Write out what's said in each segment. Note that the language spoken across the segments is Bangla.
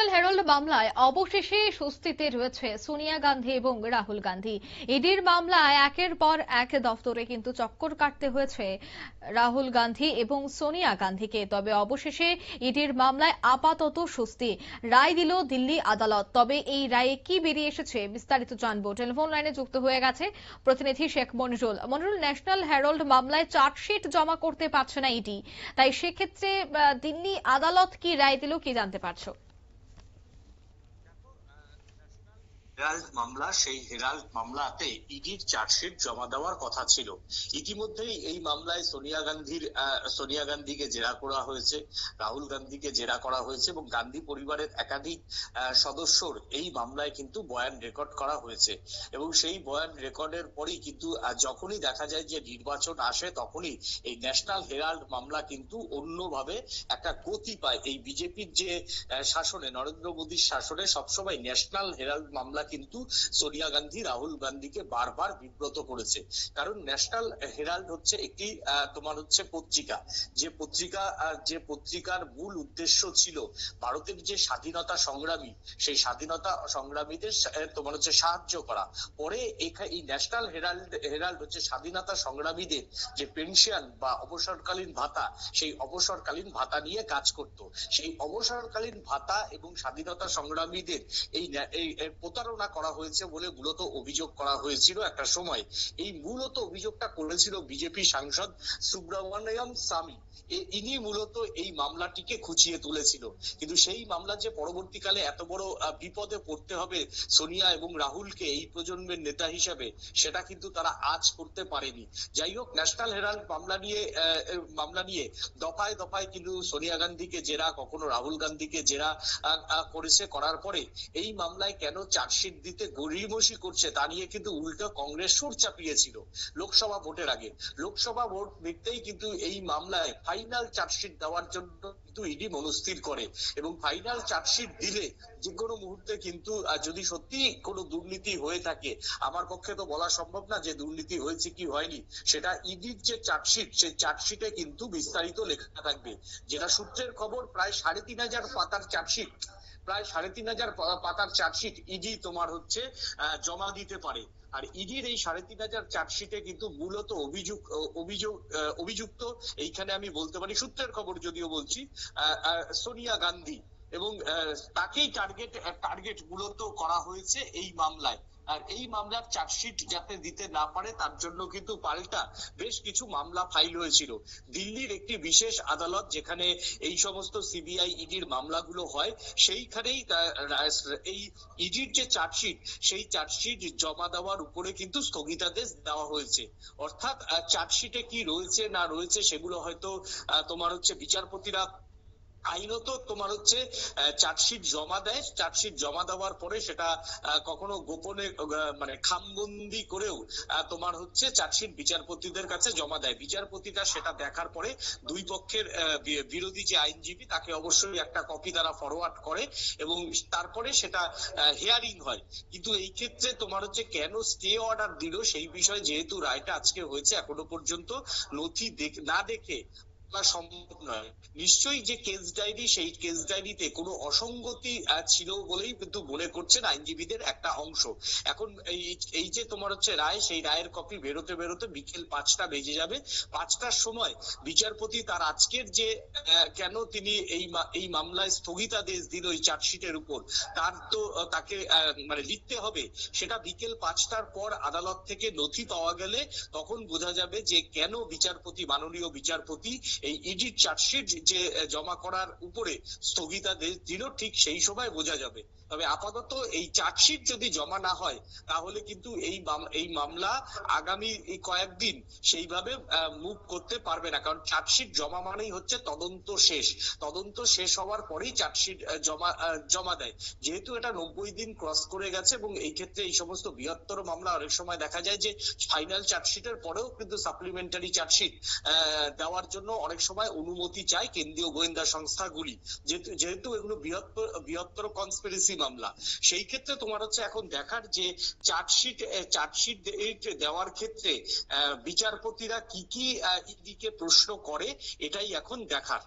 ন্যাশনাল হেরাল্ড মামলায় অবশেষে স্বস্তিতে রয়েছে সোনিয়া গান্ধী এবং রাহুল গান্ধী। ইডির মামলায় একের পর এক দফতরে কিন্তু চক্কর কাটতে হয়েছে রাহুল গান্ধী এবং সোনিয়া গান্ধীকে। তবে অবশেষে ইডির মামলায় আপাতত স্বস্তি। রায় দিল দিল্লি আদালত। তবে এই রায়ে কি বেরিয়ে এসেছে বিস্তারিত জানবো। টেলিফোন লাইনে যুক্ত হয়ে গেছে প্রতিনিধি শেখ মনিরুল। মনিরুল, ন্যাশনাল হেরাল্ড মামলায় চার্জশিট জমা করতে পারছে না ইডি, তাই সেক্ষেত্রে দিল্লি আদালত কি রায় দিল কি জানতে পারছো? হেরাল্ড মামলা, সেই হেরাল্ড মামলাতে ইডির চার্জশিট জমা দেওয়ার কথা ছিল। ইতিমধ্যেই এই মামলায় সোনিয়া গান্ধীকে জেরা করা হয়েছে, রাহুল গান্ধীকে জেরা করা হয়েছে এবং গান্ধী পরিবারের একাধিক সদস্যর এই মামলায় কিন্তু বয়ান রেকর্ড করা হয়েছে। এবং সেই বয়ান রেকর্ডের পরেই কিন্তু যখনই দেখা যায় যে নির্বাচন আসে, তখনই এই ন্যাশনাল হেরাল্ড মামলা কিন্তু অন্যভাবে একটা গতি পায়। এই বিজেপির যে শাসনে, নরেন্দ্র মোদীর শাসনে সবসময় ন্যাশনাল হেরাল্ড মামলা কিন্তু সোনিয়া গান্ধী, রাহুল গান্ধীকে বারবার বিব্রত করেছে। কারণ ন্যাশনাল হেরাল্ড হচ্ছে একটি পত্রিকা, যে পত্রিকার মূল উদ্দেশ্য ছিল ভারতের যে স্বাধীনতা সংগ্রামী, সেই স্বাধীনতা সংগ্রামীদের সাহায্য করা। পরে এই ন্যাশনাল হেরাল্ড হচ্ছে স্বাধীনতা সংগ্রামীদের যে পেনশন বা অবসরকালীন ভাতা, সেই অবসরকালীন ভাতা নিয়ে কাজ করত। সেই অবসরকালীন ভাতা এবং স্বাধীনতা সংগ্রামীদের এই প্রতারণা করা হয়েছে বলে মূলত অভিযোগ করা হয়েছিল একটা সময়। এই মূলত অভিযোগটা করেছিল বিজেপি সাংসদ সুব্রমণিয়াম স্বামী। ইনি মূলত এই মামলাটিকে খুঁচিয়ে তুলেছিল। কিন্তু সেই মামলা যে পরবর্তীকালে এত বড় বিপদে পড়তে হবে সোনিয়া এবং রাহুলকে এই প্রজন্মের নেতা হিসেবে, সেটা কিন্তু তারা আজ করতে পারেনি। যাই হোক, ন্যাশনাল হেরাল্ড মামলা নিয়ে দফায় দফায় কিন্তু সোনিয়া গান্ধীকে জেরা, কখনো রাহুল গান্ধীকে জেরা করার পরে এই মামলায় কেন চার্জশিট দিতে গড়িমসি করছে তা নিয়ে কিন্তু উল্টো কংগ্রেস সুর চাপিয়েছিল লোকসভা ভোটের আগে। লোকসভা ভোট দেখতেই কিন্তু এই মামলায় ফাইনাল চার্জশিট দেওয়ার জন্য কিন্তু ইডি মনস্থির করে এবং ফাইনাল চার্জশিট দিলে যে কোনো মুহূর্তে কিন্তু যদি সত্যি কোনো দুর্নীতি হয়ে থাকে, আমার পক্ষে তো বলা সম্ভব না যে দুর্নীতি হয়েছে কি হয়নি, সেটা ইডির যে চার্জশিট, সেই চার্জশিটে কিন্তু বিস্তারিত লেখা থাকবে। যেটা সূত্রের খবর, প্রায় ৩,৫০০ পাতার চার্জশিট, ইডি জমা দিতে পারে। আর ইডির এই ৩,৫০০ চার্জশিটে কিন্তু মূলত অভিযুক্ত এইখানে আমি বলতে পারি, সূত্রের খবর যদিও বলছি, সোনিয়া গান্ধী, এবং তাকেই টার্গেট মূলত করা হয়েছে এই মামলায়। আর এই মামলার চার্জশিট যাতে দিতে না পারে তার জন্য কিন্তু পাল্টা বেশ কিছু মামলা ফাইল হয়েছিল দিল্লির একটি বিশেষ আদালত, যেখানে এই সমস্ত সিবিআই ইডির মামলাগুলো হয়। সেইখানেই এই ইডির যে চার্জশিট, সেই চার্জশিট জমা দেওয়ার উপরে কিন্তু স্থগিতাদেশ দেওয়া হয়েছে। অর্থাৎ চার্জশিটে কি রয়েছে না রয়েছে সেগুলো হয়তো বিচারপতিরা আইনত চার্জশিট জমা দেয়। চার্জশিট জমা দেওয়ার পরে সেটা কখনো গোপনে খামবন্দি করেও চার্জশিট বিচারপতিদের কাছে জমা দেয়। বিচারপতিরা সেটা দেখার পরে দুই পক্ষের বিরোধী যে আইনজীবী, তাকে অবশ্যই একটা কপি তারা ফরওয়ার্ড করে এবং তারপরে সেটা হিয়ারিং হয়। কিন্তু এই ক্ষেত্রে কেন স্টে অর্ডার দিল সেই বিষয়ে, যেহেতু রায়টা আজকে হয়েছে, এখনো পর্যন্ত নথি না দেখে সম্ভব নয়। নিশ্চয়ই যে কেস ডায়েরি, সেই কেস ডায়েরিতে কোনো অসঙ্গতি ছিল বলেই কিন্তু মনে করছেন আইনজীবীদের একটা অংশ। এখন এই যে রায়, সেই রায়ের কপি বেরোতে বেরোতে বিকেল ৫টা বেজে যাবে। ৫টার সময় বিচারপতি তার আজকের যে কেন তিনি এই মামলায় স্থগিতাদেশ দিল এই চার্জশিটের উপর, তাকে লিখতে হবে, সেটা বিকেল ৫টার পর আদালত থেকে নথি পাওয়া গেলে তখন বোঝা যাবে যে কেন মাননীয় বিচারপতি এই ইডির চার্জশিট যে জমা করার উপরে স্থগিতাদেশ দিল, ঠিক সেই সময় বোঝা যাবে। তবে আপাতত এই চার্জশিট যদি জমা না হয়, তাহলে কিন্তু এই মামলা আগামী কয়েকদিন সেইভাবে মুভ করতে পারবে না। কারণ চার্জশিট জমা মানেই হচ্ছে তদন্ত শেষ হওয়ার পরেই চার্জশিট জমা দেয়। যেহেতু এটা ৯০ দিন ক্রস করে গেছে এবং এই ক্ষেত্রে এই সমস্ত বৃহত্তর মামলা অনেক সময় দেখা যায় যে ফাইনাল চার্জশিটের পরেও কিন্তু সাপ্লিমেন্টারি চার্জশিট দেওয়ার জন্য অনেক সময় অনুমতি চায় কেন্দ্রীয় গোয়েন্দা সংস্থাগুলি, যেহেতু এগুলো বৃহত্তর কনস্পিরেসি মামলা। সেই ক্ষেত্রে এখন দেখার যে চার্জশিট দেওয়ার ক্ষেত্রে বিচারপতিরা কি ইডিকে প্রশ্ন করে, এটাই এখন দেখার।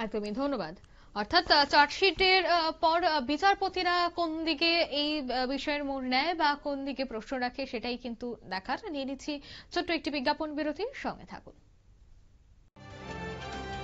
একদমই, ধন্যবাদ। অর্থাৎ চার্জশিটের পর বিচারপতিরা কোন দিকে এই বিষয়ের মোড় নেয় বা কোন দিকে প্রশ্ন রাখে সেটাই কিন্তু দেখার। নিয়ে নিচ্ছি ছোট্ট একটি বিজ্ঞাপন বিরতির সঙ্গে থাকুন।